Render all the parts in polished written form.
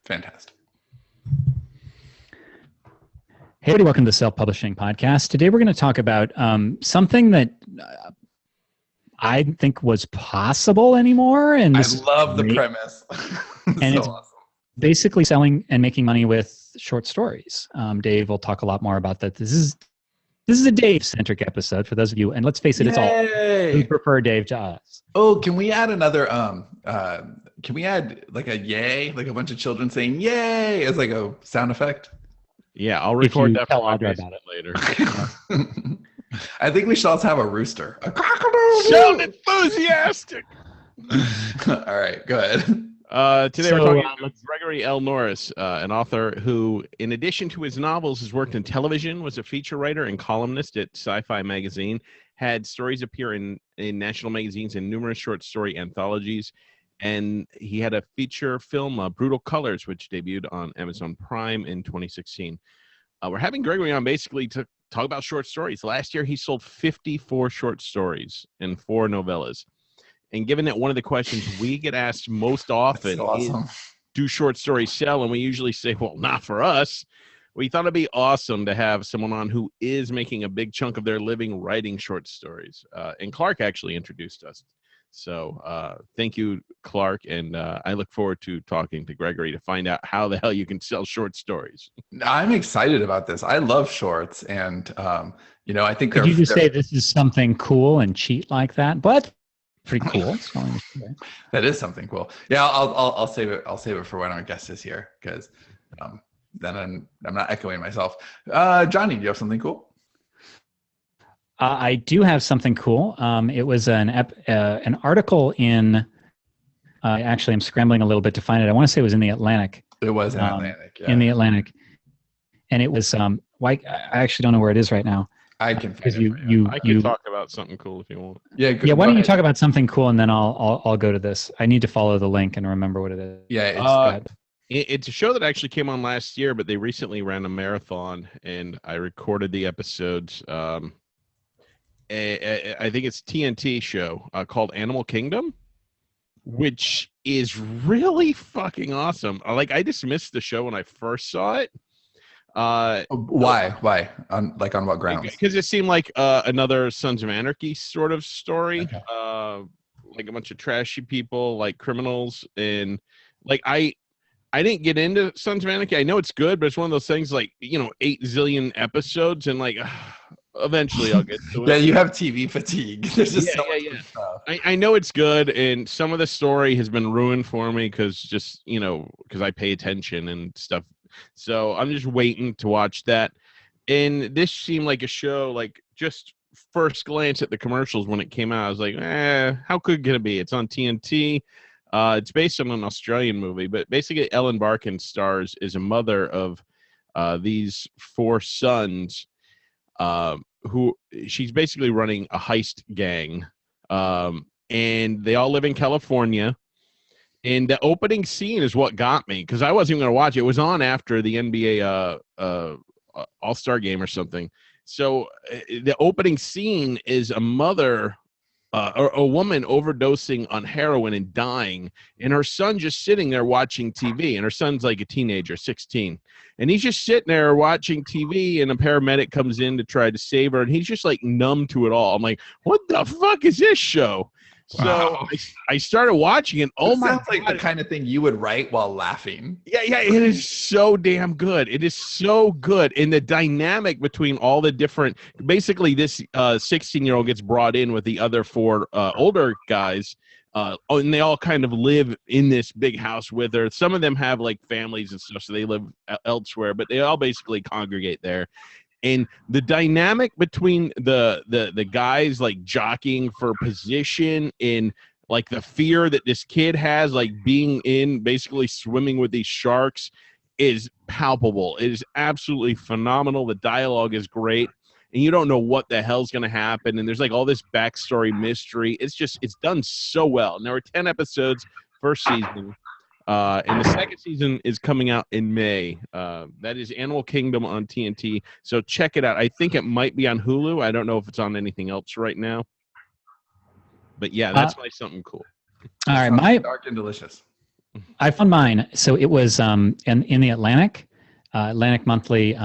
Fantastic. Hey, everybody, welcome to the Self-Publishing Podcast. Today we're going to talk about something that I think was possible anymore. And I love the premise. And it's awesome. Basically selling and making money with short stories. Dave will talk a lot more about that. This is a Dave-centric episode for those of you. And let's face it, it's all who prefer Dave to us. Oh, can we add another, can we add like a yay, like a bunch of children saying yay as like a sound effect? Yeah, I'll record that for Audra about it later. I think we should also have a rooster. A cock-a-doodle. Sound enthusiastic. All right, go ahead. Today we're talking about Gregory L. Norris, an author who, in addition to his novels, has worked in television, was a feature writer and columnist at Sci-Fi magazine, had stories appear in national magazines and numerous short story anthologies, and he had a feature film, Brutal Colors, which debuted on Amazon Prime in 2016. We're having Gregory on basically to talk about short stories. Last year, he sold 54 short stories and 4 novellas. And given that one of the questions we get asked most often is, do short stories sell? And we usually say, well, not for us. We thought it'd be awesome to have someone on who is making a big chunk of their living writing short stories. And Clark actually introduced us. So thank you, Clark. And I look forward to talking to Gregory to find out how the hell you can sell short stories. I'm excited about this. I love shorts. And, I think Could you just say this is something cool and cheat like that? But pretty cool. That is something cool. Yeah, I'll save it. I'll save it for when our guest is here, because then I'm not echoing myself. Johnny, do you have something cool? I do have something cool. It was an article in. Actually, I'm scrambling a little bit to find it. I want to say it was in the Atlantic. It was in Atlantic. Yeah. In the Atlantic, and it was. I actually don't know where it is right now. I can because I can talk about something cool if you want. Yeah. Yeah. Why don't you talk about something cool, and then I'll go to this. I need to follow the link and remember what it is. Yeah. It's a show that actually came on last year, but they recently ran a marathon, and I recorded the episodes. I think it's TNT show called Animal Kingdom, which is really fucking awesome. I dismissed the show when I first saw it. Why? On what grounds? Because it seemed like another Sons of Anarchy sort of story. Okay. Like a bunch of trashy people, like criminals, and I didn't get into Sons of Anarchy. I know it's good, but it's one of those things 8 zillion episodes, and eventually I'll get to it. Yeah, you have TV fatigue. There's just so much stuff. I know it's good, and some of the story has been ruined for me because I pay attention and stuff. So I'm just waiting to watch that. And this seemed like a show, just first glance at the commercials when it came out, I was like, how could it be? It's on TNT. It's based on an Australian movie, but basically Ellen Barkin stars as a mother of these 4 sons who she's basically running a heist gang. And they all live in California. And the opening scene is what got me, because I wasn't even going to watch it. It was on after the NBA All-Star game or something. So the opening scene is a mother or a woman overdosing on heroin and dying, and her son just sitting there watching TV. And her son's like a teenager, 16. And he's just sitting there watching TV, and a paramedic comes in to try to save her, and he's just numb to it all. I'm like, what the fuck is this show? So I started watching, and sounds like the kind of thing you would write while laughing. Yeah, it is so damn good. It is so good. And the dynamic between all the different, basically this 16-year-old gets brought in with the other 4 older guys, and they all kind of live in this big house with her. Some of them have families and stuff, so they live elsewhere, but they all basically congregate there. And the dynamic between the guys jockeying for position and the fear that this kid has, being in basically swimming with these sharks, is palpable. It is absolutely phenomenal. The dialogue is great, and you don't know what the hell's going to happen. And there's all this backstory mystery. It's done so well. And there were 10 episodes first season. And the second season is coming out in May. That is Animal Kingdom on TNT. So check it out. I think it might be on Hulu. I don't know if it's on anything else right now. But yeah, that's something cool. All right, dark and delicious. I found mine. So it was in the Atlantic Monthly.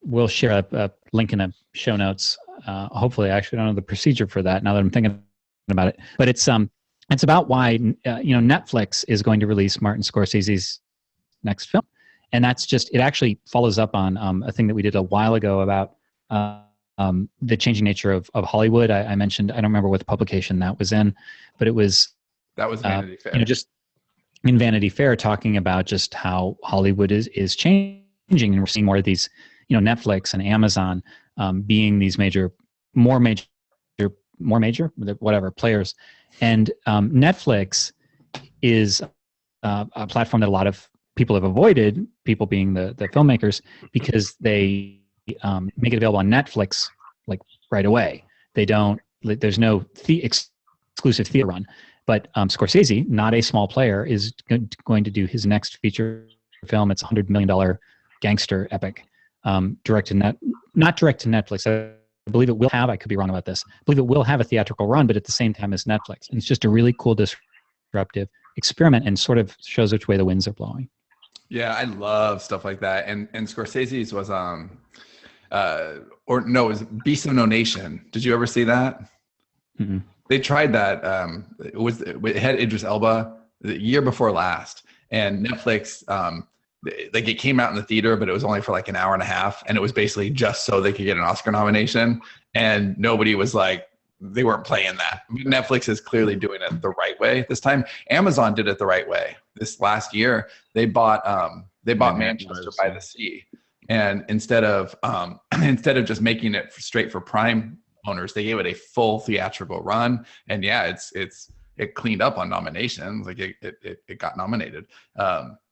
We'll share a link in the show notes. Hopefully, I actually don't know the procedure for that now that I'm thinking about it. But it's about why Netflix is going to release Martin Scorsese's next film, and that's just, it actually follows up on a thing that we did a while ago about the changing nature of Hollywood. I mentioned, I don't remember what the publication that was in, but that was Vanity Fair. Just in Vanity Fair, talking about just how Hollywood is changing, and we're seeing more of these, Netflix and Amazon being these more major whatever players, and Netflix is a platform that a lot of people have avoided, people being the filmmakers, because they make it available on Netflix like right away. They don't. There's no exclusive theater run. But Scorsese, not a small player, is going to do his next feature film. It's a $100 million gangster epic, not direct to Netflix. I believe it will have, I could be wrong about this, I believe it will have a theatrical run, but at the same time as Netflix. And it's just a really cool disruptive experiment, and sort of shows which way the winds are blowing. Yeah, I love stuff like that. And Scorsese's was it was Beast of No Nation. Did you ever see that? Mm-hmm. They tried that. It had Idris Elba the year before last, and Netflix, it came out in the theater, but it was only for like an hour and a half, and it was basically just so they could get an Oscar nomination. And nobody was like, they weren't playing that. Netflix is clearly doing it the right way this time. Amazon did it the right way. This last year, they bought Manchester by the Sea, and instead of just making it straight for Prime owners, they gave it a full theatrical run, and yeah, it cleaned up on nominations. Like it got nominated.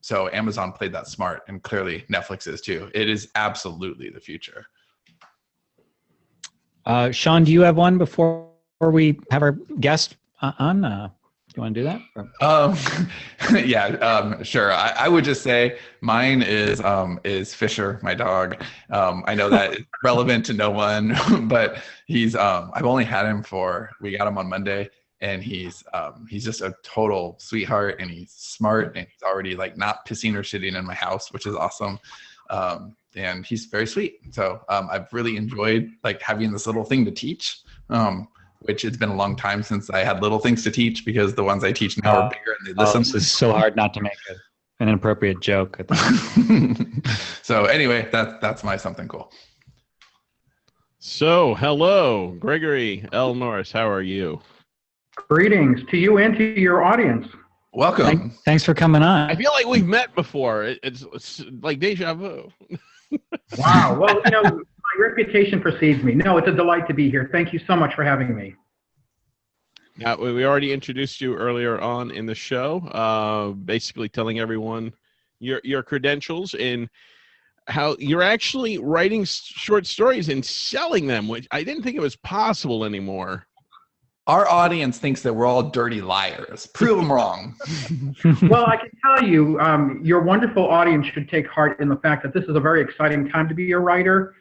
So Amazon played that smart, and clearly Netflix is too. It is absolutely the future. Sean, do you have one before we have our guest on? Do you want to do that? Yeah, sure. I would just say mine is Fisher, my dog. I know that is relevant to no one, but he's I've only had him we got him on Monday, and he's just a total sweetheart, and he's smart, and he's already like not pissing or shitting in my house, which is awesome. And he's very sweet. So I've really enjoyed like having this little thing to teach. Which it's been a long time since I had little things to teach, because the ones I teach now are bigger and they listen. This is so hard not to make an inappropriate joke. So anyway, that's my something cool. So hello, Gregory L. Norris. How are you? Greetings to you and to your audience. Welcome. Thanks for coming on. I feel like we've met before. It's like deja vu. Wow. Well, my reputation precedes me. No, it's a delight to be here. Thank you so much for having me. Now, we already introduced you earlier on in the show, basically telling everyone your credentials and how you're actually writing short stories and selling them, which I didn't think it was possible anymore. Our audience thinks that we're all dirty liars. Prove them wrong. Well, I can tell you, your wonderful audience should take heart in the fact that this is a very exciting time to be a writer,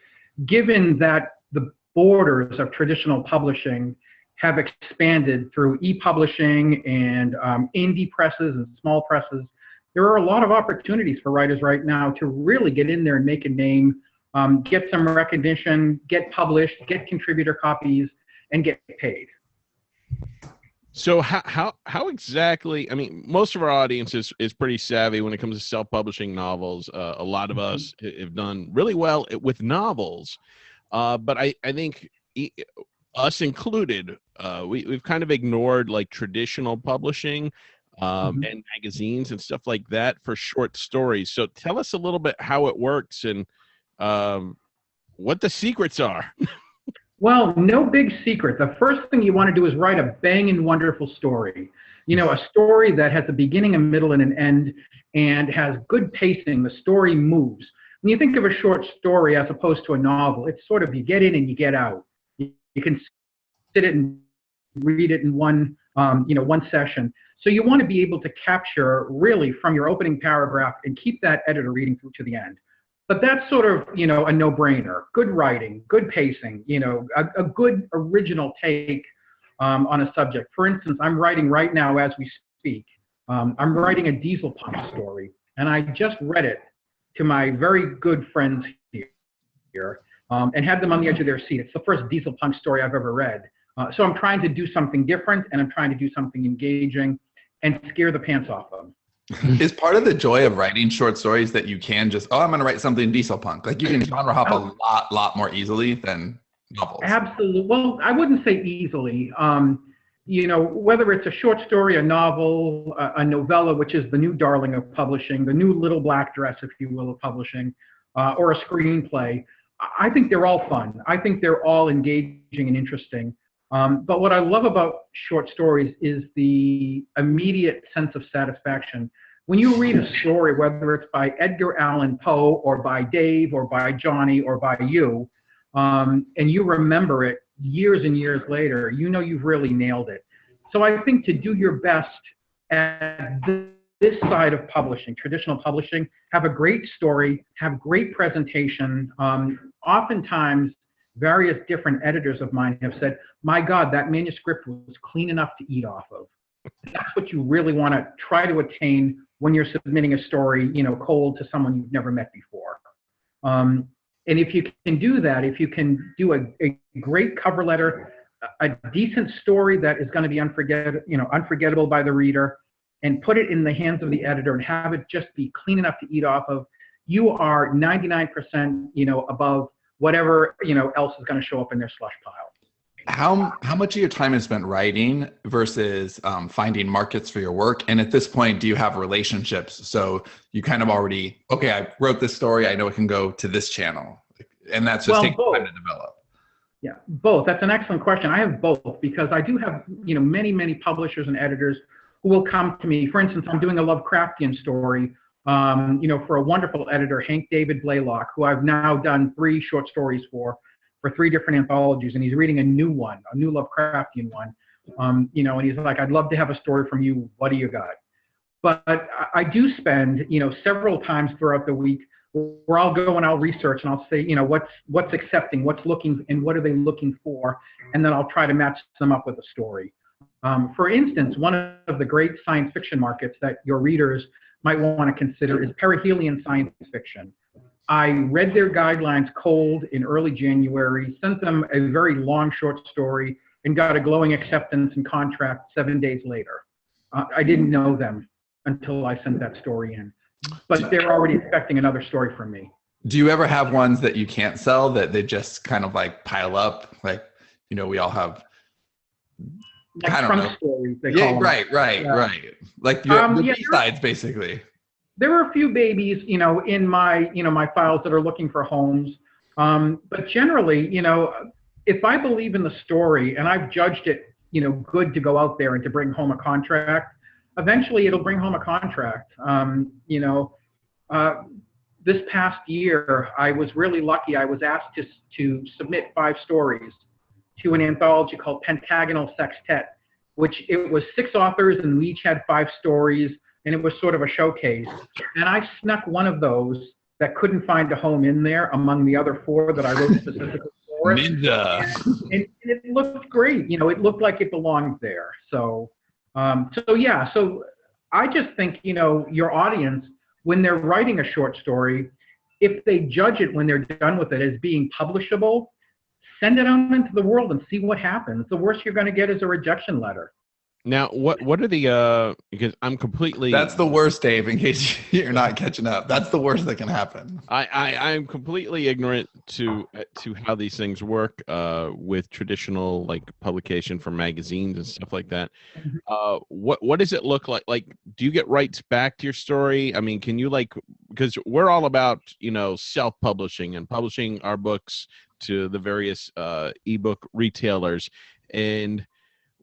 given that the borders of traditional publishing have expanded through e-publishing and indie presses and small presses. There are a lot of opportunities for writers right now to really get in there and make a name, get some recognition, get published, get contributor copies, and get paid. So how exactly, I mean, most of our audience is pretty savvy when it comes to self-publishing novels. A lot of us have done really well with novels. But I think us included, we've kind of ignored like traditional publishing and magazines and stuff like that for short stories. So tell us a little bit how it works and what the secrets are. Well, no big secret. The first thing you want to do is write a banging wonderful story. A story that has a beginning, a middle, and an end, and has good pacing. The story moves. When you think of a short story as opposed to a novel, it's sort of you get in and you get out. You can sit it and read it in one session. So you want to be able to capture really from your opening paragraph and keep that editor reading through to the end. But that's sort of, a no-brainer. Good writing, good pacing, a good original take on a subject. For instance, I'm writing right now as we speak I'm writing a diesel punk story, and I just read it to my very good friends here, and had them on the edge of their seat. It's the first diesel punk story I've ever read. So I'm trying to do something different, and I'm trying to do something engaging and scare the pants off them. Is part of the joy of writing short stories that you can just, I'm going to write something diesel punk. Like you can genre hop a lot more easily than novels. Absolutely. Well, I wouldn't say easily. Whether it's a short story, a novel, a novella, which is the new darling of publishing, the new little black dress, if you will, of publishing, or a screenplay, I think they're all fun. I think they're all engaging and interesting. But what I love about short stories is the immediate sense of satisfaction. When you read a story, whether it's by Edgar Allan Poe or by Dave or by Johnny or by you, and you remember it years and years later, you've really nailed it. So I think to do your best at this side of publishing, traditional publishing, have a great story, have great presentation. Oftentimes, various different editors of mine have said, my God, that manuscript was clean enough to eat off of. That's what you really want to try to attain when you're submitting a story, cold to someone you've never met before. And if you can do that, if you can do a great cover letter, a decent story that is going to be unforgettable by the reader, and put it in the hands of the editor and have it just be clean enough to eat off of, you are 99%, above whatever, else is going to show up in their slush pile. How much of your time is spent writing versus finding markets for your work? And at this point, do you have relationships? So you kind of already, okay, I wrote this story, I know it can go to this channel. And that's just taking time to develop. Yeah, both. That's an excellent question. I have both because I do have, many, many publishers and editors who will come to me. For instance, I'm doing a Lovecraftian story, for a wonderful editor, Hank David Blaylock, who I've now done 3 short stories for 3 different anthologies, and he's reading a new Lovecraftian one, and he's like, I'd love to have a story from you. What do you got? But I do spend, several times throughout the week where I'll go and I'll research and I'll say, what's accepting, what's looking, and what are they looking for, and then I'll try to match them up with a story. For instance, one of the great science fiction markets that your readers might want to consider is perihelion science fiction. I read their guidelines cold in early January, sent them a very long short story, and got a glowing acceptance and contract 7 days later. I didn't know them until I sent that story in, but they're already expecting another story from me. Do you ever have ones that you can't sell that they just kind of like pile up? Like, we all have, like I don't Trump know. Stories, they Yeah, call them. right. Like the B-sides, basically. There are a few babies, in my, my files that are looking for homes. But generally, if I believe in the story and I've judged it, good to go out there and to bring home a contract, eventually it'll bring home a contract. This past year, I was really lucky. I was asked to submit 5 stories to an anthology called Pentagonal Sextet, which it was 6 authors and we each had 5 stories. And it was sort of a showcase. And I snuck one of those that couldn't find a home in there among the other 4 that I wrote specifically for it. Ninja. And it looked great. It looked like it belonged there. So I just think, your audience, when they're writing a short story, if they judge it when they're done with it as being publishable, send it out into the world and see what happens. The worst you're going to get is a rejection letter. Now, what are the because I'm completely, that's the worst, Dave, in case you're not catching up. That's the worst that can happen. I'm completely ignorant to how these things work with traditional like publication for magazines and stuff like that. What does it look like? Like, do you get rights back to your story? I mean, can you because we're all about self-publishing and publishing our books to the various ebook retailers, and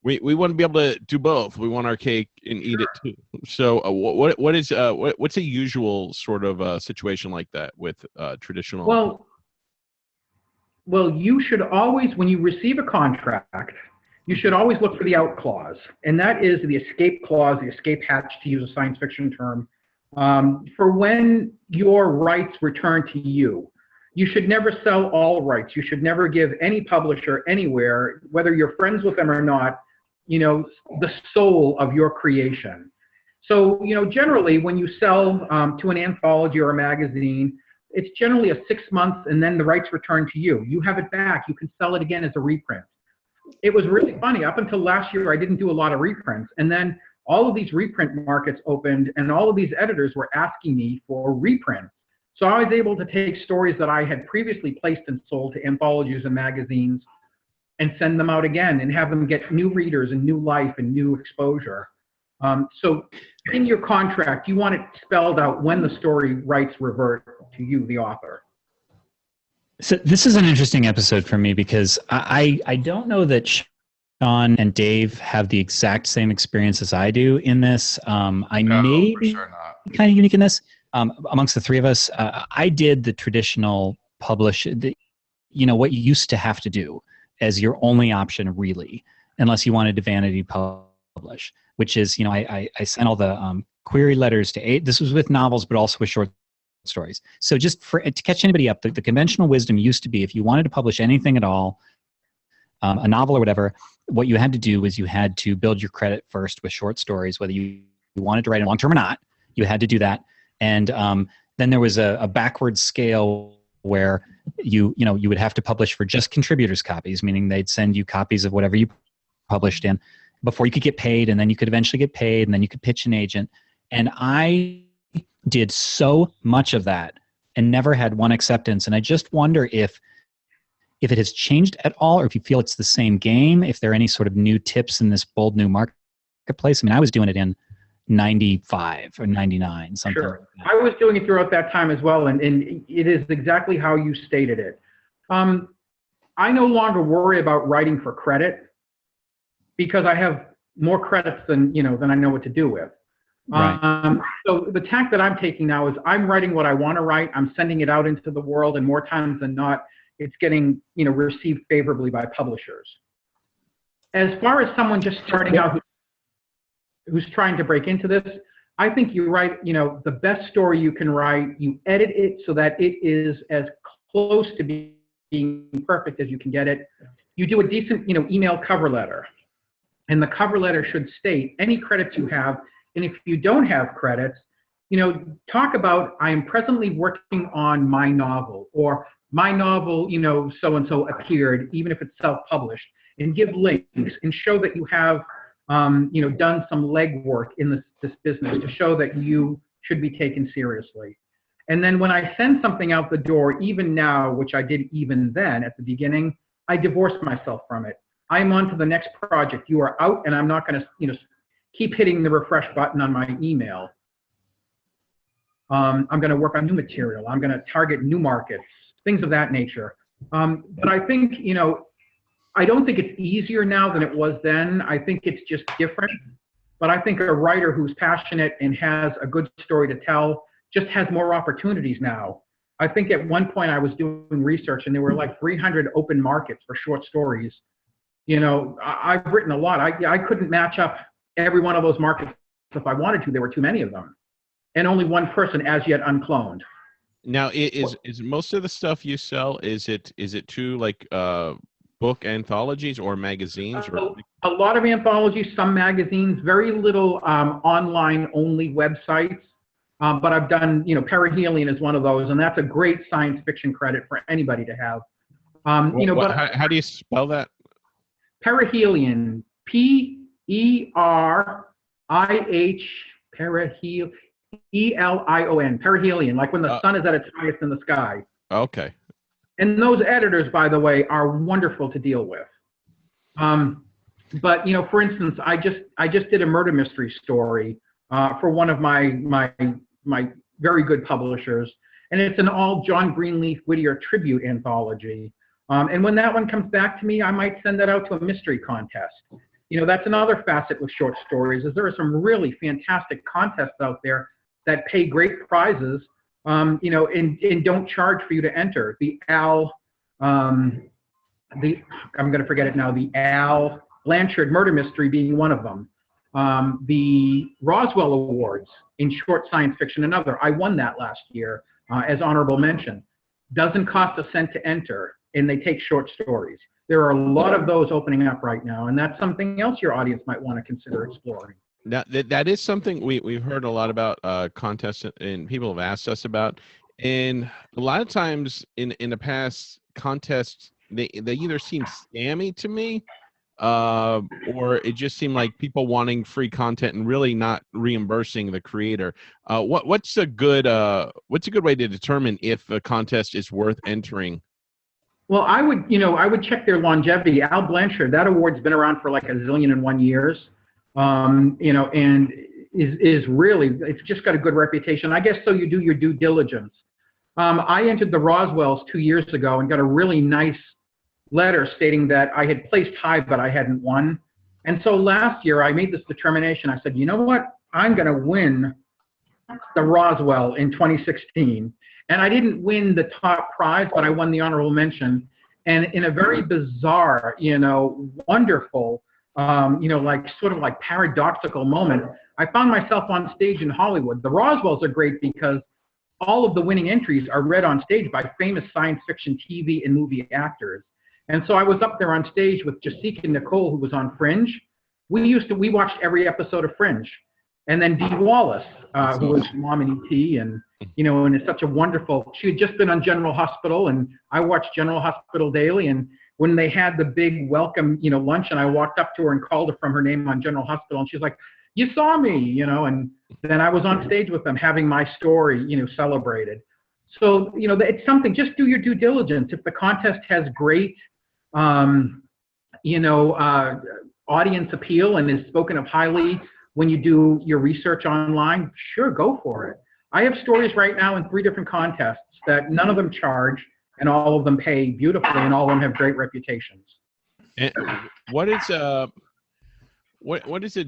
we want to be able to do both. We want our cake and eat it too. So what's a usual sort of situation like that with traditional? Well, you should always, when you receive a contract, you should always look for the out clause. And that is the escape clause, the escape hatch, to use a science fiction term, for when your rights return to you. You should never sell all rights. You should never give any publisher anywhere, whether you're friends with them or not, the soul of your creation. So, generally when you sell to an anthology or a magazine, it's generally a 6 months and then the rights return to you. You have it back. You can sell it again as a reprint. It was really funny. Up until last year, I didn't do a lot of reprints. And then all of these reprint markets opened and all of these editors were asking me for reprints. So I was able to take stories that I had previously placed and sold to anthologies and magazines and send them out again and have them get new readers and new life and new exposure. So in your contract, you want it spelled out when the story rights revert to you, the author. So this is an interesting episode for me because I don't know that Sean and Dave have the exact same experience as I do in this. I may be kind of unique in this. Amongst the three of us, I did the traditional publish, what you used to have to do as your only option, really, unless you wanted to vanity publish, which is, I sent all the query letters to this was with novels, but also with short stories. So just to catch anybody up, the conventional wisdom used to be if you wanted to publish anything at all, a novel or whatever, what you had to do was you had to build your credit first with short stories, whether you wanted to write it long term or not, you had to do that. And then there was a backward scale where you would have to publish for just contributors' copies, meaning they'd send you copies of whatever you published in before you could get paid, and then you could eventually get paid, and then you could pitch an agent. And I did so much of that and never had one acceptance. And I just wonder if it has changed at all, or if you feel it's the same game, if there are any sort of new tips in this bold new marketplace. I mean, I was doing it in 95 or 99, something. Sure. Like I was doing it throughout that time as well, and it is exactly how you stated it. I no longer worry about writing for credit because I have more credits than I know what to do with. Right. So the tack that I'm taking now is I'm writing what I want to write. I'm sending it out into the world, and more times than not, it's getting received favorably by publishers. As far as someone just starting out who's trying to break into this, I think you write the best story you can write. You edit it so that it is as close to being perfect as you can get it. You do a decent email cover letter, and the cover letter should state any credits you have. And if you don't have credits, talk about, I am presently working on my novel, or my novel, so-and-so appeared, even if it's self-published, and give links and show that you have, done some legwork in this business to show that you should be taken seriously. And then when I send something out the door, even now, which I did even then at the beginning, I divorced myself from it. I'm on to the next project. You are out, and I'm not going to, keep hitting the refresh button on my email. I'm going to work on new material. I'm going to target new markets, things of that nature. But I think, I don't think it's easier now than it was then. I think it's just different. But I think a writer who's passionate and has a good story to tell just has more opportunities now. I think at one point I was doing research and there were like 300 open markets for short stories. I've written a lot. I couldn't match up every one of those markets if I wanted to. There were too many of them. And only one person as yet uncloned. Now, is most of the stuff you sell, is it to like book anthologies or magazines? Or? A lot of anthologies, some magazines, very little online only websites. But I've done, Perihelion is one of those, and that's a great science fiction credit for anybody to have. How do you spell that? Perihelion, Perihelion, Elion, perihelion, like when the sun is at its highest in the sky. Okay. And those editors, by the way, are wonderful to deal with. But for instance, I just did a murder mystery story for one of my very good publishers, and it's an all John Greenleaf Whittier tribute anthology. And when that one comes back to me, I might send that out to a mystery contest. That's another facet with short stories, is there are some really fantastic contests out there that pay great prizes, and don't charge for you to enter. I'm going to forget it now, the Al Blanchard murder mystery being one of them. The Roswell Awards in short science fiction, another. I won that last year as honorable mention. Doesn't cost a cent to enter, and they take short stories. There are a lot of those opening up right now, and that's something else your audience might want to consider exploring. Now that is something we've heard a lot about contests, and people have asked us about. And a lot of times in the past, contests they either seem scammy to me, or it just seemed like people wanting free content and really not reimbursing the creator. What's a good way to determine if a contest is worth entering? Well, I would check their longevity. Al Blanchard, that award's been around for like a zillion and 1 years, and is really, it's just got a good reputation. I guess so you do your due diligence. I entered the Roswells 2 years ago and got a really nice letter stating that I had placed high, but I hadn't won. And so last year I made this determination. I said, you know what? I'm going to win the Roswell in 2016. And I didn't win the top prize, but I won the honorable mention. And in a very bizarre, wonderful, like sort of like paradoxical moment, I found myself on stage in Hollywood. The Roswells are great because all of the winning entries are read on stage by famous science fiction TV and movie actors. And so I was up there on stage with Jessica Nicole, who was on Fringe. We watched every episode of Fringe. And then Dee Wallace, who was Mom in E.T. and it's such a wonderful, she had just been on General Hospital, and I watched General Hospital daily. And when they had the big welcome, lunch, and I walked up to her and called her from her name on General Hospital, and she's like, you saw me, and then I was on stage with them having my story, celebrated. So, it's something, just do your due diligence. If the contest has great, audience appeal and is spoken of highly when you do your research online, sure, go for it. I have stories right now in 3 different contests that none of them charge, and all of them pay beautifully, and all of them have great reputations. And what is the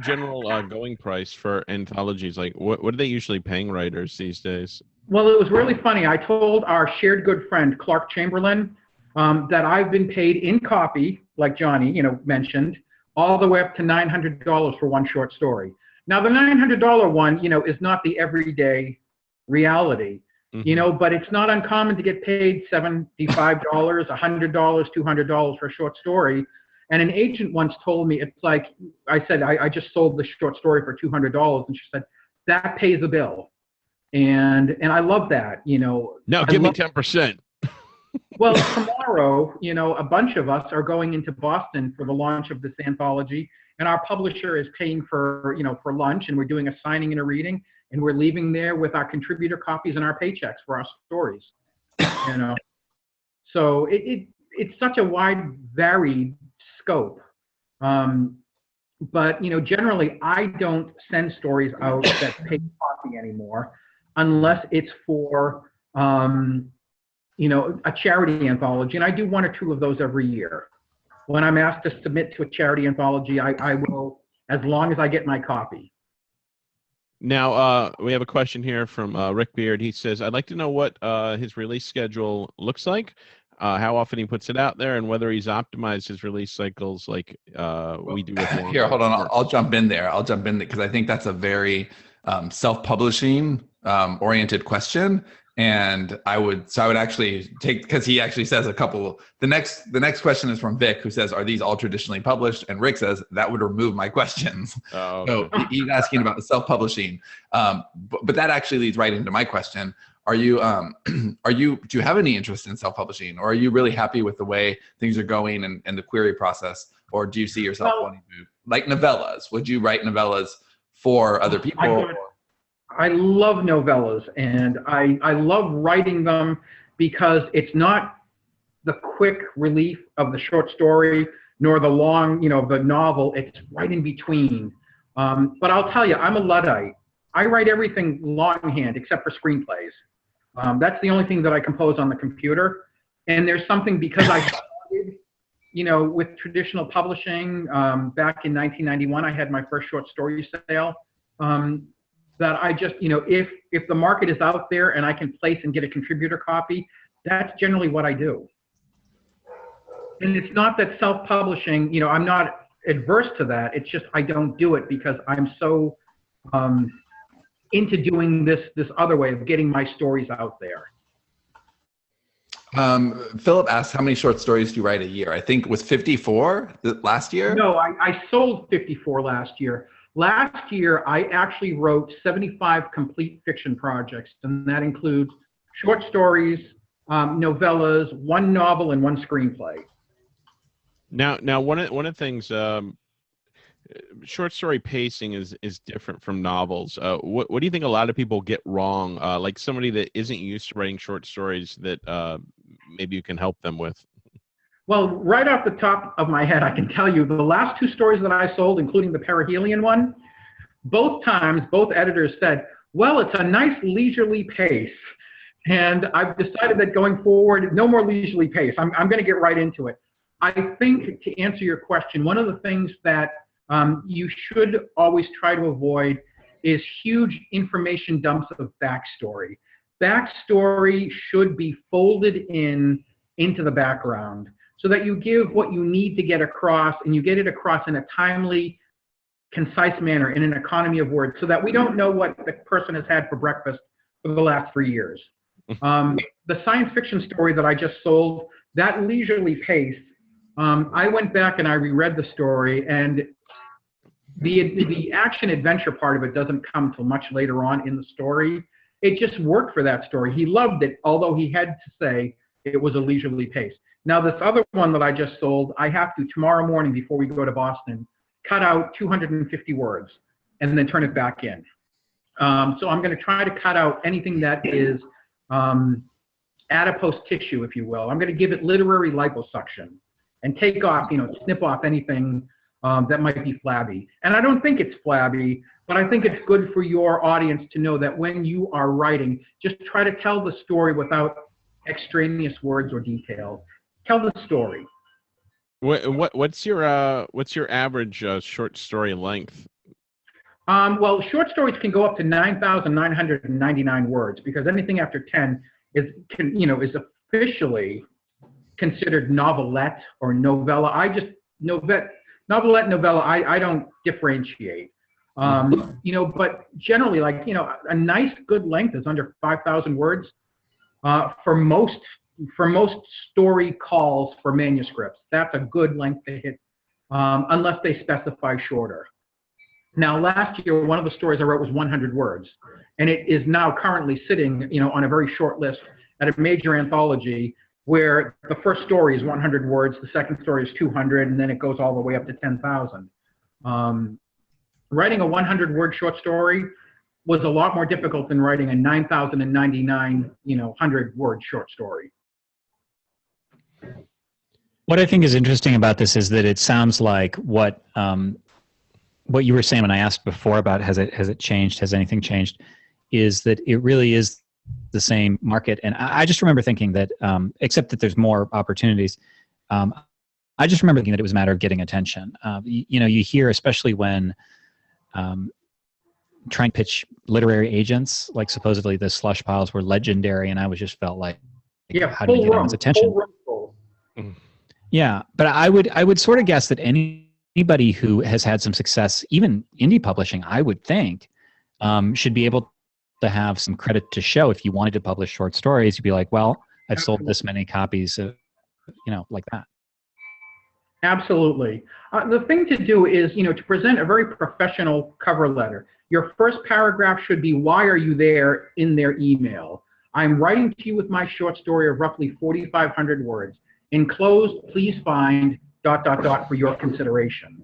general going price for anthologies? Like, what are they usually paying writers these days? Well, it was really funny. I told our shared good friend Clark Chamberlain that I've been paid in copy, like Johnny, mentioned, all the way up to $900 for one short story. Now, the $900 one, is not the everyday reality, but it's not uncommon to get paid $75, $100, $200 for a short story. And an agent once told me, it's like, I said, I just sold the short story for $200, and she said, that pays a bill. And I love that, Now give me 10%. Well, tomorrow, a bunch of us are going into Boston for the launch of this anthology, and our publisher is paying for, for lunch, and we're doing a signing and a reading, and we're leaving there with our contributor copies and our paychecks for our stories, So it's such a wide, varied scope. But, generally, I don't send stories out that pay copy anymore, unless it's for, a charity anthology, and I do 1 or 2 of those every year. When I'm asked to submit to a charity anthology, I will, as long as I get my copy. Now, we have a question here from Rick Beard. He says, I'd like to know what his release schedule looks like, how often he puts it out there, and whether he's optimized his release cycles like we do with here, hold on, I'll jump in there. because I think that's a very self-publishing oriented question. And I would actually take, because he actually says a couple. The next question is from Vic, who says, "Are these all traditionally published?" And Rick says that would remove my questions. Oh, okay. So he's asking about the self-publishing, but that actually leads right into my question. Do you have any interest in self-publishing, or are you really happy with the way things are going and the query process, or do you see yourself wanting to, like novellas? Would you write novellas for other people? I love novellas, and I love writing them because it's not the quick relief of the short story nor the long, the novel. It's right in between. But I'll tell you, I'm a Luddite. I write everything longhand except for screenplays. That's the only thing that I compose on the computer. And there's something, because I started, with traditional publishing back in 1991, I had my first short story sale. That I just, if the market is out there and I can place and get a contributor copy, that's generally what I do. And it's not that self-publishing, I'm not adverse to that. It's just I don't do it because I'm so into doing this other way of getting my stories out there. Philip asked, how many short stories do you write a year? I think it was 54 last year? No, I sold 54 last year. Last year, I actually wrote 75 complete fiction projects, and that includes short stories, novellas, one novel, and one screenplay. Now, one of the things, short story pacing is different from novels. What do you think a lot of people get wrong? Like somebody that isn't used to writing short stories that maybe you can help them with. Well, right off the top of my head, I can tell you the last 2 stories that I sold, including the perihelion one, both times, both editors said, well, it's a nice leisurely pace. And I've decided that going forward, no more leisurely pace. I'm going to get right into it. I think, to answer your question, one of the things that you should always try to avoid is huge information dumps of backstory. Backstory should be folded into the background so that you give what you need to get across, and you get it across in a timely, concise manner, in an economy of words, so that we don't know what the person has had for breakfast for the last 3 years. The science fiction story that I just sold, that leisurely pace, I went back and I reread the story, and the action adventure part of it doesn't come till much later on in the story. It just worked for that story. He loved it, although he had to say it was a leisurely pace. Now, this other one that I just sold, I have to, tomorrow morning before we go to Boston, cut out 250 words and then turn it back in. So I'm going to try to cut out anything that is adipose tissue, if you will. I'm going to give it literary liposuction and take off, snip off anything that might be flabby. And I don't think it's flabby, but I think it's good for your audience to know that when you are writing, just try to tell the story without extraneous words or details. Tell the story. What's your average short story length? Well, short stories can go up to 9,999 words, because anything after 10 is officially considered novelette or novella. Novelette, novella, I don't differentiate. But generally, a nice good length is under 5,000 words for most story calls for manuscripts. That's a good length to hit, unless they specify shorter. Now, last year, one of the stories I wrote was 100 words, and it is now currently sitting, on a very short list at a major anthology, where the first story is 100 words, the second story is 200, and then it goes all the way up to 10,000. Writing a 100-word short story was a lot more difficult than writing a 9,099, 100-word short story. What I think is interesting about this is that it sounds like what you were saying when I asked before about has it changed, has anything changed, is that it really is the same market. And I just remember thinking that, except that there's more opportunities, I just remember thinking that it was a matter of getting attention. You hear, especially when trying to pitch literary agents, like supposedly the slush piles were legendary, and I just felt like, how do we get anyone's attention? Yeah, but I would sort of guess that anybody who has had some success, even indie publishing, I would think, should be able to have some credit to show. If you wanted to publish short stories, you'd be like, well, I've sold this many copies of, like that. Absolutely. The thing to do is, to present a very professional cover letter. Your first paragraph should be, why are you there, in their email. I'm writing to you with my short story of roughly 4,500 words. Enclosed, please find ... for your consideration.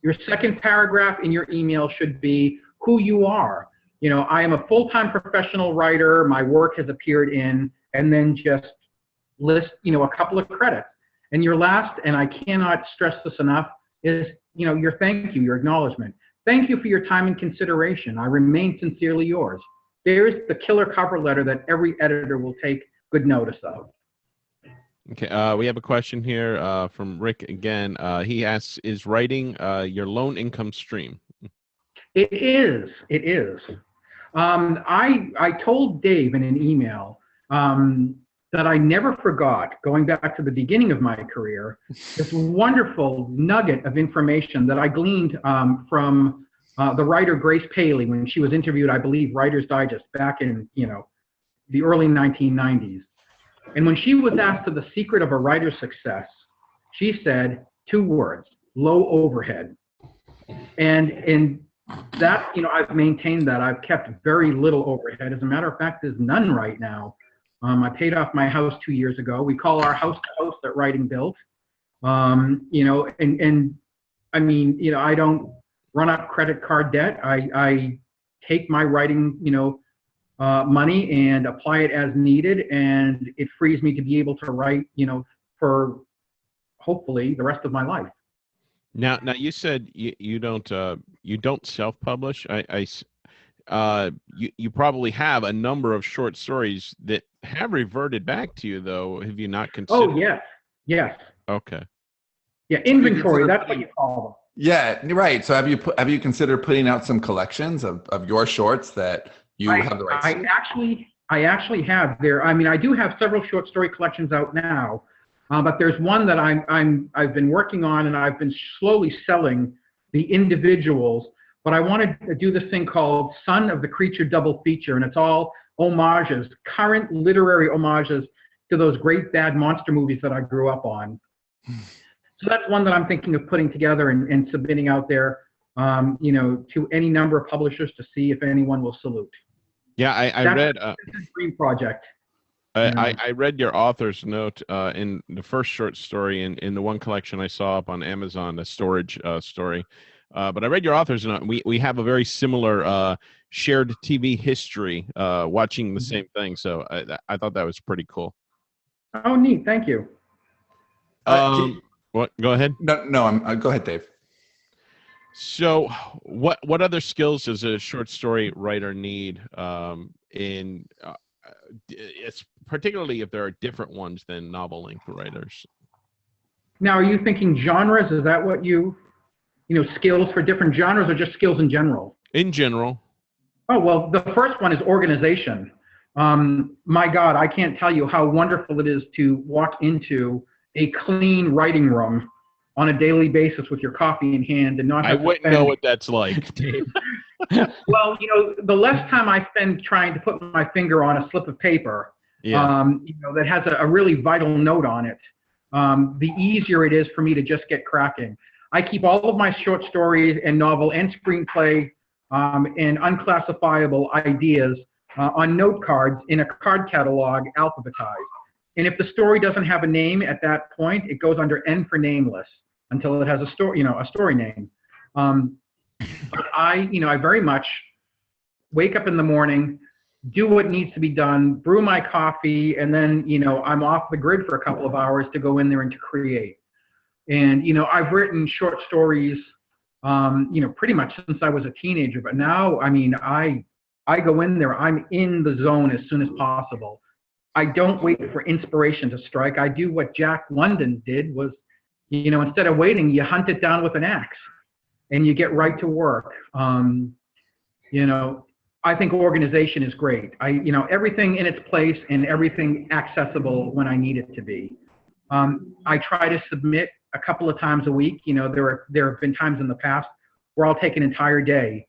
Your second paragraph in your email should be who you are. I am a full-time professional writer. My work has appeared in, and then just list, a couple of credits. And your last, and I cannot stress this enough, is, your thank you, your acknowledgement. Thank you for your time and consideration. I remain sincerely yours. There's the killer cover letter that every editor will take good notice of. Okay, we have a question here from Rick again. He asks, is writing your lone income stream? It is. It is. I told Dave in an email that I never forgot, going back to the beginning of my career, this wonderful nugget of information that I gleaned from the writer Grace Paley when she was interviewed, I believe, Writer's Digest back in the early 1990s. And when she was asked for the secret of a writer's success, she said 2 words: low overhead. And that, I've maintained that. I've kept very little overhead. As a matter of fact, there's none right now. I paid off my house 2 years ago. We call our house the house that writing built. And I mean, I don't run up credit card debt. I take my writing, money and apply it as needed, and it frees me to be able to write, for hopefully the rest of my life. Now you said you don't self-publish. You probably have a number of short stories that have reverted back to you, though. Have you not considered? Oh, yes. Okay. Yeah, inventory. That's what you call them. Yeah, right. So have you considered putting out some collections of your shorts that you have the rights to? I actually have there. I mean, I do have several short story collections out now, but there's one that I've been working on, and I've been slowly selling the individuals. But I wanted to do this thing called Son of the Creature double feature, and it's all homages, current literary homages to those great bad monster movies that I grew up on. So that's one that I'm thinking of putting together and submitting out there, to any number of publishers to see if anyone will salute. Yeah, I read. It's a dream project. I read your author's note in the first short story in the one collection I saw up on Amazon, the storage story. But I read your author's note. We have a very similar shared TV history, watching the same thing. So I thought that was pretty cool. Oh, neat. Thank you. What? Go ahead. No. Go ahead, Dave. So, what other skills does a short story writer need? It's particularly if there are different ones than novel length writers. Now, are you thinking genres? Is that what skills for different genres, or just skills in general? In general. Oh, well, the first one is organization. My God, I can't tell you how wonderful it is to walk into a clean writing room on a daily basis with your coffee in hand and not have I wouldn't know what that's like, Dave. Well, the less time I spend trying to put my finger on a slip of paper, that has a really vital note on it, the easier it is for me to just get cracking. I keep all of my short stories and novel and screenplay and unclassifiable ideas on note cards in a card catalog, alphabetized. And if the story doesn't have a name at that point, it goes under N for nameless until it has a story, a story name. But I very much wake up in the morning, do what needs to be done, brew my coffee, and then, I'm off the grid for a couple of hours to go in there and to create. And, I've written short stories, pretty much since I was a teenager. But now, I mean, I go in there, I'm in the zone as soon as possible. I don't wait for inspiration to strike. I do what Jack London did was, instead of waiting, you hunt it down with an axe and you get right to work. I think organization is great. Everything in its place and everything accessible when I need it to be. I try to submit a couple of times a week. There have been times in the past where I'll take an entire day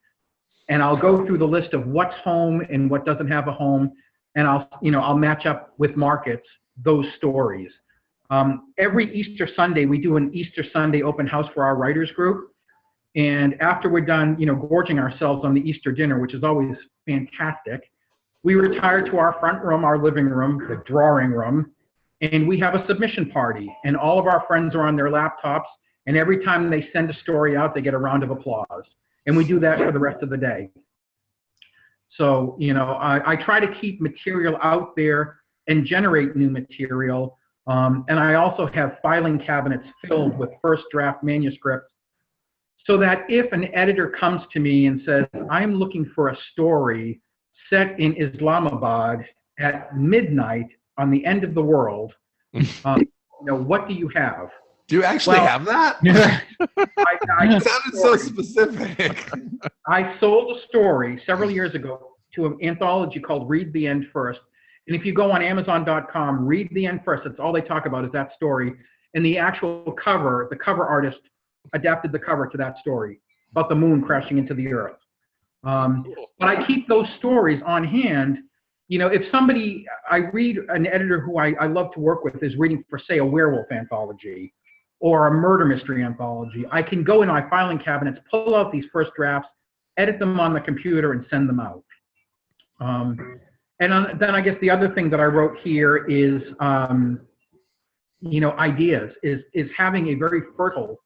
and I'll go through the list of what's home and what doesn't have a home. And I'll match up with markets those stories. Every Easter Sunday, we do an Easter Sunday open house for our writers group. And after we're done, gorging ourselves on the Easter dinner, which is always fantastic, we retire to our front room, our living room, the drawing room, and we have a submission party. And all of our friends are on their laptops. And every time they send a story out, they get a round of applause. And we do that for the rest of the day. So, I try to keep material out there and generate new material. And I also have filing cabinets filled with first draft manuscripts so that if an editor comes to me and says, I'm looking for a story set in Islamabad at midnight on the end of the world, what do you have? Do you actually have that? It sounded so specific. I sold a story several years ago to an anthology called Read the End First. And if you go on Amazon.com, Read the End First, that's all they talk about is that story. And the actual cover, the cover artist adapted the cover to that story about the moon crashing into the earth. But I keep those stories on hand. If somebody, I read an editor who I love to work with is reading for, say, a werewolf anthology or a murder mystery anthology, I can go in my filing cabinets, pull out these first drafts, edit them on the computer, and send them out. Then I guess the other thing that I wrote here is, ideas, is having a very fertile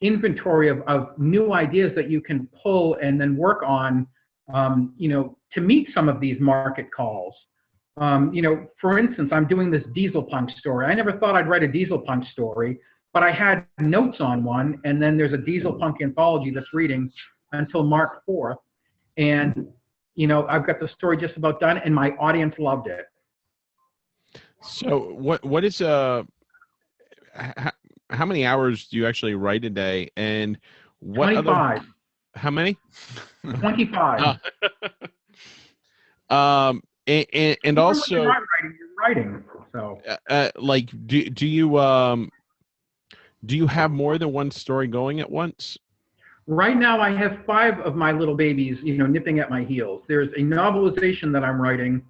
inventory of new ideas that you can pull and then work on, to meet some of these market calls. For instance, I'm doing this diesel punk story. I never thought I'd write a diesel punk story, but I had notes on one, and then there's a diesel punk anthology that's reading until March 4th. And, I've got the story just about done, and my audience loved it. So what is, how many hours do you actually write a day? And what 25. How many? 25. And also, you're not writing, you're writing. So, like, do you have more than one story going at once? Right now, I have 5 of my little babies, nipping at my heels. There's a novelization that I'm writing,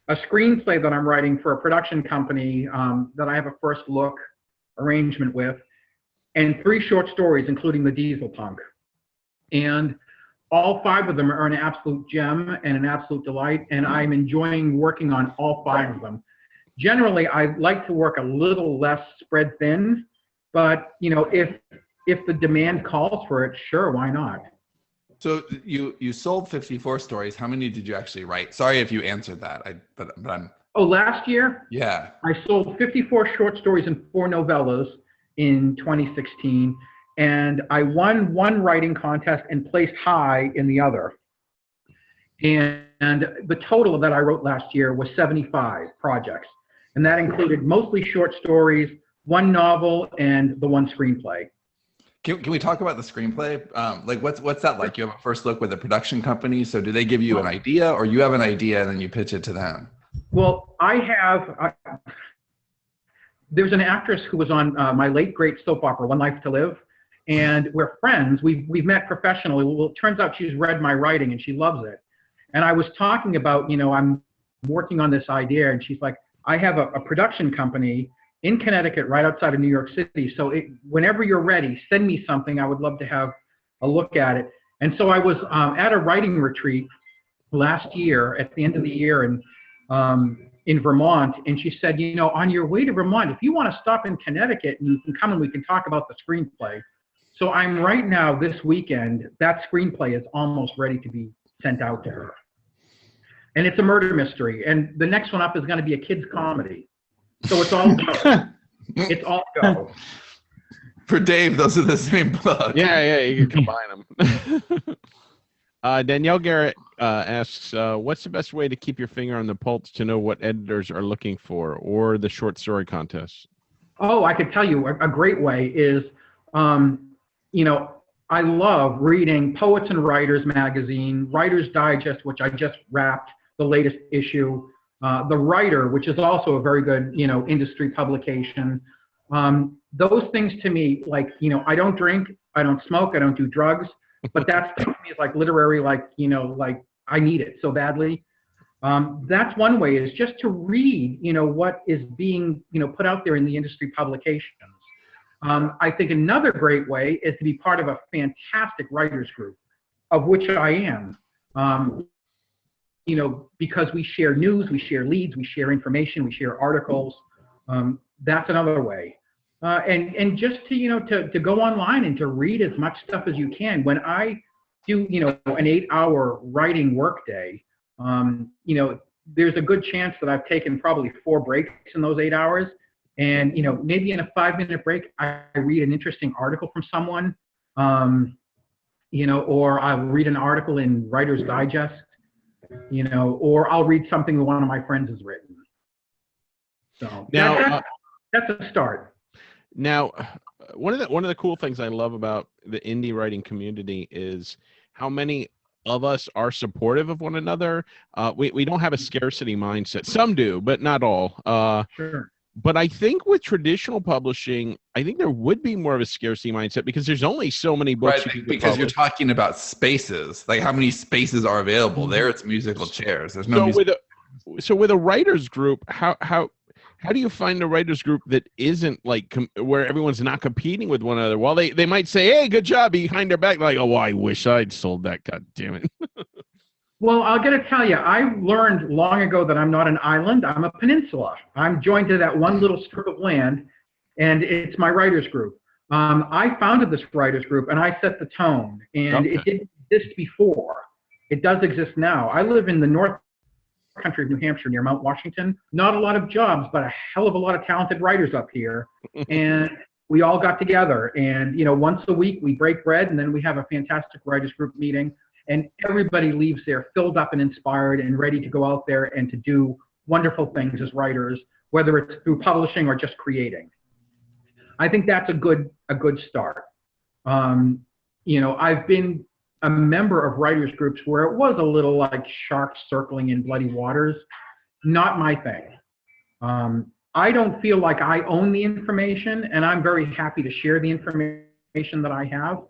a screenplay that I'm writing for a production company that I have a first look arrangement with, and 3 short stories, including the diesel punk. And all 5 of them are an absolute gem and an absolute delight, and I'm enjoying working on all 5 of them. Generally, I like to work a little less spread thin, but if the demand calls for it, sure, why not? So you sold 54 stories. How many did you actually write? Sorry if you answered that. But I'm. Oh, last year? Yeah. I sold 54 short stories and 4 novellas in 2016, and I won 1 writing contest and placed high in the other. And the total that I wrote last year was 75 projects, and that included mostly short stories, 1 novel, and the 1 screenplay. Can we talk about the screenplay? Like, what's that like? You have a first look with a production company. So do they give you an idea, or you have an idea and then you pitch it to them? Well, there's an actress who was on my late great soap opera, One Life to Live, and we're friends. We've met professionally. Well, it turns out she's read my writing and she loves it. And I was talking about, I'm working on this idea, and she's like, I have a production company in Connecticut, right outside of New York City. So whenever you're ready, send me something. I would love to have a look at it. And so I was at a writing retreat last year, at the end of the year, in Vermont, and she said, on your way to Vermont, if you want to stop in Connecticut, and you can come and we can talk about the screenplay. So I'm right now, this weekend, that screenplay is almost ready to be sent out to her. And it's a murder mystery. And the next one up is going to be a kid's comedy. So it's all go. It's all go. For Dave, those are the same book. Yeah, you can combine them. Danielle Garrett asks, what's the best way to keep your finger on the pulse to know what editors are looking for, or the short story contests? Oh, I could tell you a great way is, I love reading Poets and Writers magazine, Writer's Digest, which I just wrapped the latest issue, The Writer, which is also a very good, industry publication. Those things to me, like, I don't drink, I don't smoke, I don't do drugs, but that to me is like literary, like I need it so badly. That's one way, is just to read, what is being, put out there in the industry publications. I think another great way is to be part of a fantastic writers group, of which I am. Because we share news, we share leads, we share information, we share articles. That's another way. And just to go online and to read as much stuff as you can. When I do, an 8-hour writing workday, there's a good chance that I've taken probably 4 breaks in those 8 hours. And, maybe in a 5-minute break, I read an interesting article from someone, or I'll read an article in Writer's Digest, or I'll read something that one of my friends has written. So now, that's a start. Now, one of the cool things I love about the indie writing community is how many of us are supportive of one another. We don't have a scarcity mindset. Some do, but not all. Sure. But I think with traditional publishing, I think there would be more of a scarcity mindset, because there's only so many books. Right, because you're talking about spaces, like how many spaces are available. There, it's musical chairs. There's no. So with a writers group, how how do you find a writers group that isn't like where everyone's not competing with one another? While they might say, "Hey, good job," behind their back, like, "Oh, well, I wish I'd sold that. God damn it." Well, I'm going to tell you, I learned long ago that I'm not an island. I'm a peninsula. I'm joined to that one little strip of land, and it's my writers group. I founded this writers group, and I set the tone, and it didn't exist before. It does exist now. I live in the north country of New Hampshire near Mount Washington. Not a lot of jobs, but a hell of a lot of talented writers up here. And we all got together, and once a week we break bread, and then we have a fantastic writers group meeting, and everybody leaves there filled up and inspired and ready to go out there and to do wonderful things as writers, whether it's through publishing or just creating. I think that's a good start. I've been a member of writers groups where it was a little like sharks circling in bloody waters. Not my thing. I don't feel like I own the information, and I'm very happy to share the information that I have.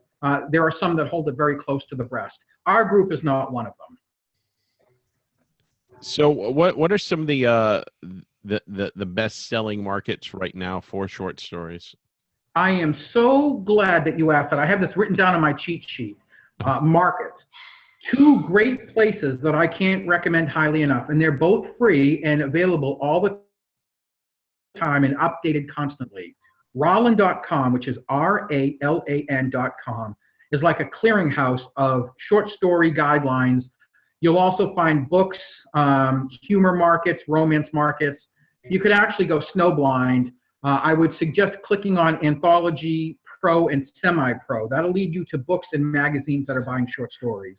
There are some that hold it very close to the breast. Our group is not one of them. So what are some of the best-selling markets right now for short stories? I am so glad that you asked that. I have this written down on my cheat sheet. Markets. Two great places that I can't recommend highly enough, and they're both free and available all the time and updated constantly. Ralan.com, which is RALAN.com, is like a clearinghouse of short story guidelines. You'll also find books, humor markets, romance markets. You could actually go snowblind. I would suggest clicking on Anthology Pro and Semi-Pro. That'll lead you to books and magazines that are buying short stories.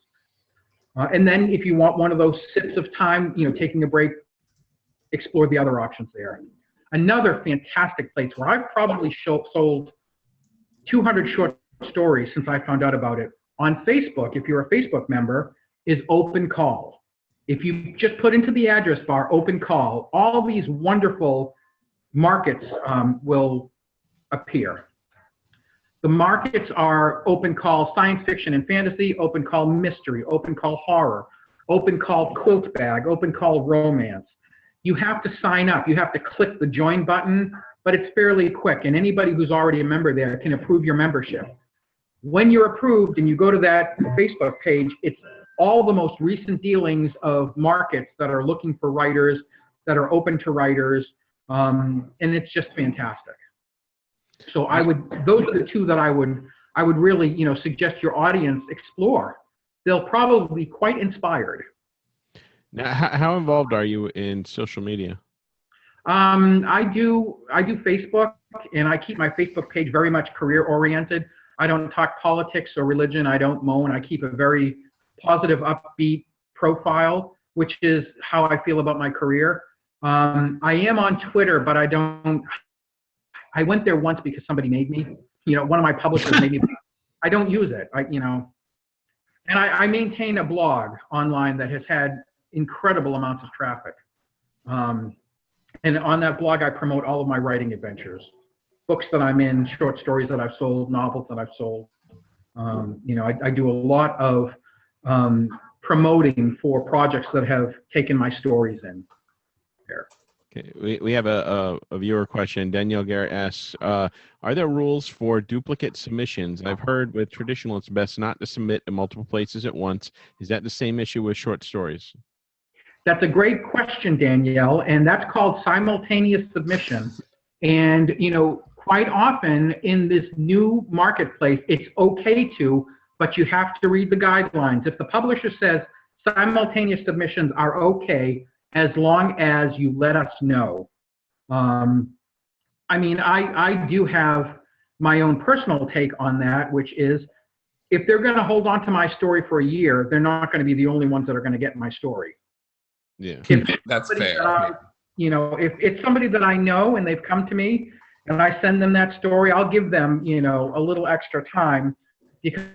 And then if you want one of those sips of time, taking a break, explore the other options there. Another fantastic place where I've probably sold 200 short stories since I found out about it on Facebook, if you're a Facebook member, is Open Call. If you just put into the address bar Open Call, all these wonderful markets will appear. The markets are Open Call Science Fiction and Fantasy, Open Call Mystery, Open Call Horror, Open Call Quilt Bag, Open Call Romance. You have to sign up. You have to click the join button, but it's fairly quick, and anybody who's already a member there can approve your membership. When you're approved and you go to that Facebook page, it's all the most recent dealings of markets that are looking for writers, that are open to writers, and it's just fantastic. So those are the two that I would really, suggest your audience explore. They'll probably be quite inspired. Now, how involved are you in social media? I do Facebook, and I keep my Facebook page very much career oriented. I don't talk politics or religion. I don't moan. I keep a very positive, upbeat profile, which is how I feel about my career. I am on Twitter, but I went there once because somebody made me. One of my publishers made me. I don't use it. And I maintain a blog online that has had incredible amounts of traffic. And on that blog, I promote all of my writing adventures, books that I'm in, short stories that I've sold, novels that I've sold. I do a lot of promoting for projects that have taken my stories in there. Okay, we have a viewer question. Danielle Garrett asks, are there rules for duplicate submissions? I've heard with traditional, it's best not to submit in multiple places at once. Is that the same issue with short stories? That's a great question, Danielle, and that's called simultaneous submission. And, quite often in this new marketplace, it's okay to, but you have to read the guidelines. If the publisher says simultaneous submissions are okay, as long as you let us know. I do have my own personal take on that, which is if they're going to hold on to my story for a year, they're not going to be the only ones that are going to get my story. Yeah, that's fair. If it's somebody that I know and they've come to me and I send them that story, I'll give them, a little extra time because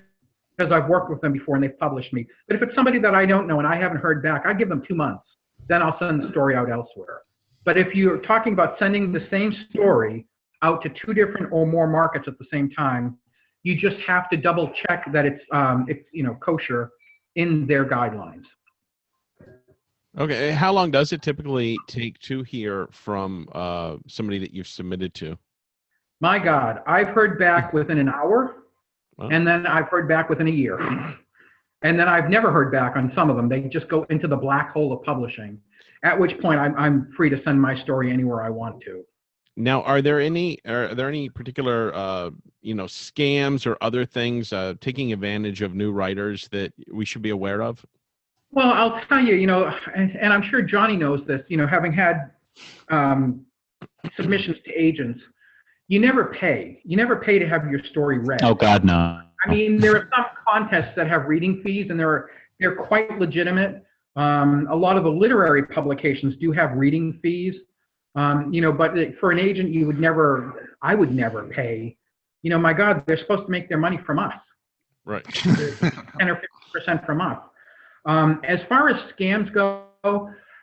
I've worked with them before and they've published me. But if it's somebody that I don't know and I haven't heard back, I give them 2 months. Then I'll send the story out elsewhere. But if you're talking about sending the same story out to 2 different or more markets at the same time, you just have to double check that it's kosher in their guidelines. Okay. How long does it typically take to hear from somebody that you've submitted to? My God, I've heard back within an hour, Wow. and then I've heard back within a year. And then I've never heard back on some of them. They just go into the black hole of publishing, at which point I'm free to send my story anywhere I want to. Now, are there any particular scams or other things taking advantage of new writers that we should be aware of? Well, I'll tell you, and I'm sure Johnny knows this, having had submissions to agents, you never pay. You never pay to have your story read. Oh God, no. I mean, there are some contests that have reading fees, and they're quite legitimate. A lot of the literary publications do have reading fees, but for an agent, I would never pay. My God, they're supposed to make their money from us. Right. 10 or 50% from us. As far as scams go,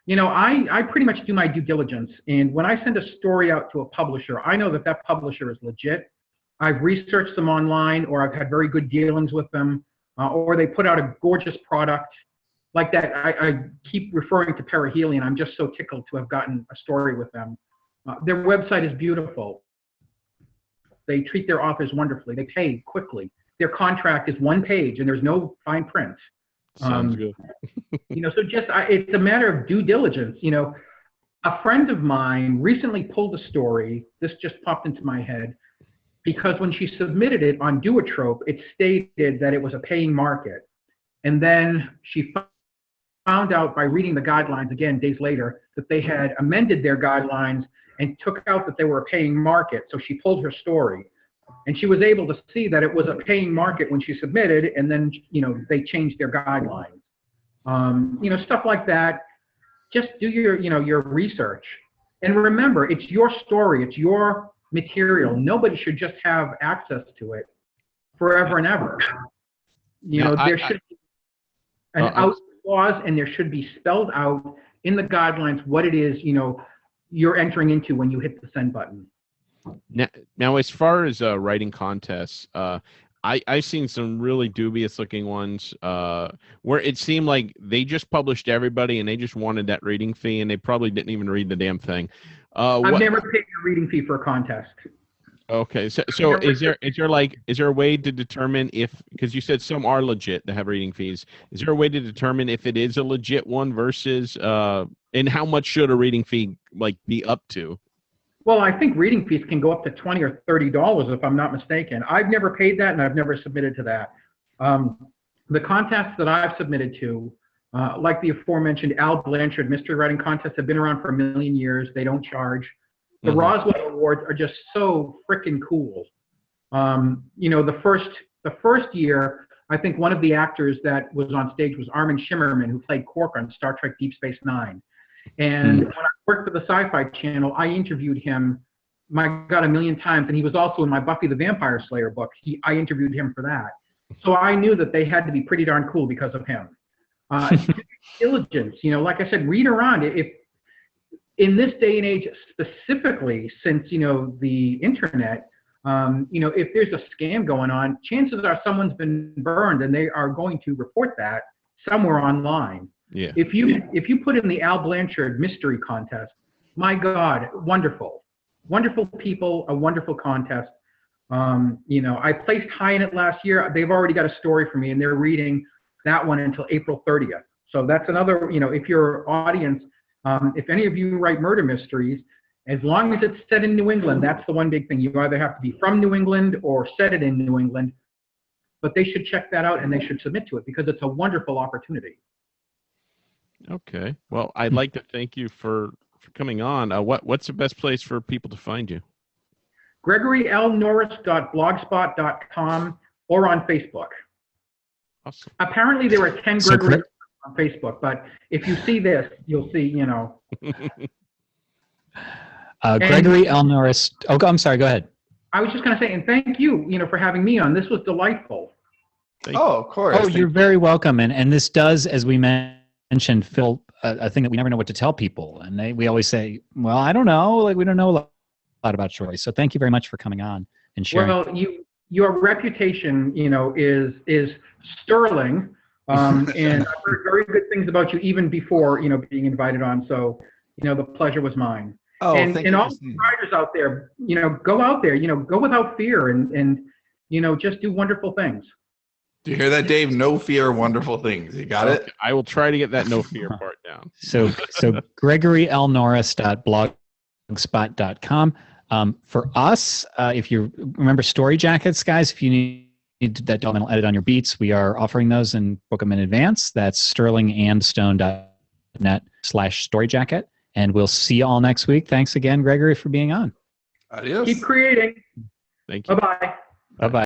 I pretty much do my due diligence. And when I send a story out to a publisher, I know that publisher is legit. I've researched them online, or I've had very good dealings with them, or they put out a gorgeous product like that. I keep referring to Perihelion. I'm just so tickled to have gotten a story with them. Their website is beautiful. They treat their authors wonderfully. They pay quickly. Their contract is one page, and there's no fine print. Sounds good. So it's a matter of due diligence. A friend of mine recently pulled a story. This just popped into my head. Because when she submitted it on Duotrope, it stated that it was a paying market. And then she found out by reading the guidelines again days later that they had amended their guidelines and took out that they were a paying market. So she pulled her story. And she was able to see that it was a paying market when she submitted, and then they changed their guidelines. Stuff like that. Just do your research. And remember, it's your story, it's your material. Nobody should just have access to it forever and ever. There should be an out clause, and there should be spelled out in the guidelines what it is you're entering into when you hit the send button. Now, as far as writing contests, I've seen some really dubious looking ones where it seemed like they just published everybody and they just wanted that reading fee, and they probably didn't even read the damn thing. I've never paid a reading fee for a contest. Okay, so is there a way to determine if, because you said some are legit that have reading fees, is there a way to determine if it is a legit one versus and how much should a reading fee be up to? Well, I think reading fees can go up to $20 or $30 if I'm not mistaken. I've never paid that, and I've never submitted to that. The contests that I've submitted to, like the aforementioned Al Blanchard mystery writing contests, have been around for 1 million years. They don't charge. The Roswell Awards are just so freaking cool. The first year, I think one of the actors that was on stage was Armin Shimmerman, who played Quark on Star Trek Deep Space Nine. And when I worked for the Sci-Fi Channel, I interviewed him, my God, 1 million times. And he was also in my Buffy the Vampire Slayer book. I interviewed him for that. So I knew that they had to be pretty darn cool because of him. Diligence, like I said, read around. If in this day and age, specifically since, the internet, if there's a scam going on, chances are someone's been burned, and they are going to report that somewhere online. Yeah. If you put in the Al Blanchard mystery contest, my God, wonderful people, a wonderful contest. I placed high in it last year. They've already got a story for me, and they're reading that one until April 30th. So that's another, if your audience, if any of you write murder mysteries, as long as it's set in New England, that's the one big thing. You either have to be from New England or set it in New England, but they should check that out and they should submit to it because it's a wonderful opportunity. Okay. Well, I'd like to thank you for coming on. What's the best place for people to find you? GregoryLNorris.blogspot.com or on Facebook. Awesome. Apparently there are 10 Gregory on Facebook, but if you see this, you'll see, Gregory L. Norris. Oh, I'm sorry. Go ahead. I was just going to say, and thank you, for having me on. This was delightful. Of course. Oh, you're very welcome. And this does, as we mentioned, fill a thing that we never know what to tell people. And we always say, well, I don't know. We don't know a lot about stories. So thank you very much for coming on and sharing. Well, your reputation, is sterling. And I've heard very good things about you even before, being invited on. So, the pleasure was mine. Oh, and thank you. All the writers out there, go out there, go without fear and just do wonderful things. Do you hear that, Dave? No fear, wonderful things. You got it? I will try to get that no fear part down. So GregoryLNorris.blogspot.com. For us, if you remember story jackets, guys, if you need that developmental edit on your beats, we are offering those and book them in advance. That's sterlingandstone.net/storyjacket. And we'll see you all next week. Thanks again, Gregory, for being on. Adios. Keep creating. Thank you. Bye-bye. Bye-bye.